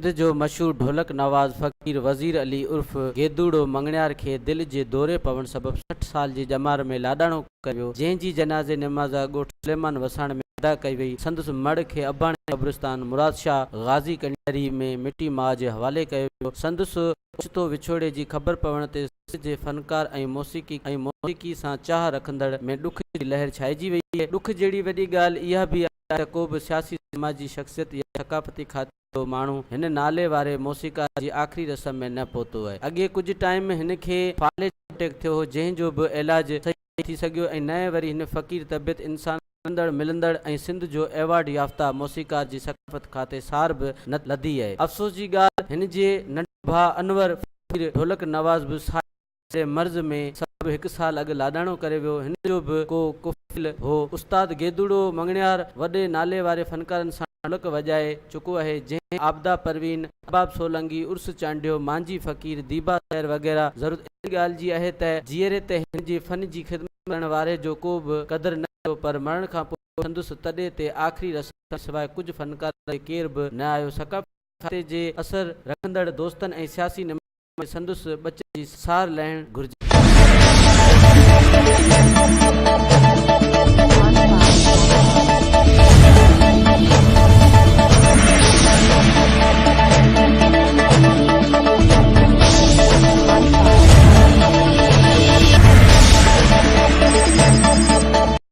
सिंध जो मशहूर ढोलक नवाज़ फ़कीर वज़ीर अली उर्फ़ गेदूड़ो मंगण्यार खे दिल जे दौरे पवण सबब 60 साल जी ॼमार में लाॾाणो कयो, जंहिंजी जनाज़े नमाज़ ॻोठ सुलेमान वसाण में अदा कई वई। संदसि मड़ खे अबाणे क़ब्रिस्तान मुराद शाह गाज़ी कंडियारी में मिटी माउ जे हवाले कयो वियो। संदसि ओचितो विछोड़े जी ख़बर पवण ते जे फनकार ऐं मौसीक़ी सां चाह रखंदड़ में ॾुख जी लहर छाइजी वई आहे। ॾुख जहिड़ी वॾी ॻाल्हि इहा बि आहे त को बि सियासी समाजी शख़्सियत या सकाफ़ती खातो माण्हू हिन नाले वारे मौसीक़ार जी आख़िरी रस्म में न पहुतो आहे। अॻे कुझु टाइम में हिन खे फाले अटैक थियो हो, जंहिंजो बि इलाज सही थी सघियो ऐं नए वरी हिन फ़क़ीर तबियत इंसान मिलंदड़ ऐं सिंध जो एवॉर्ड याफ़्ता मौसीक़ार जी सकाफ़त खाते सार बि न लधी आहे। अफ़सोस जी ॻाल्हि हिन जे नंढे भाउ अनवर फ़क़ीर ढोलक नवाज़ बि मर्ज़ में सभु 1 साल अॻु लाॾाणो करे वियो। हिन जो बि को कुफ़िल हो। उस्ताद गेदूड़ो मंगण्यार वॾे नाले वारे फनकारनि सां ढोलक वॼाए चुको आहे, जंहिं आबदा परवीन, अबाब सोलंगी, उर्स चांडियो, मांझी फ़क़ीर, दीबा सैर वग़ैरह। ज़रूरत इन ॻाल्हि जी आहे त जीअरे ते हिन जे फ़न जी ख़िदमत करण वारे जो को बि क़दुरु न कयो, पर मरण खां पोइ संदसि तॾे ते आख़िरी रस्म सवाइ कुझु फनकार केर बि न आयो। सकाफ़त खाते जे असर रखंदड़ दोस्तनि ऐं सियासी में संदसि बचे जी सार लहण घुरिजे।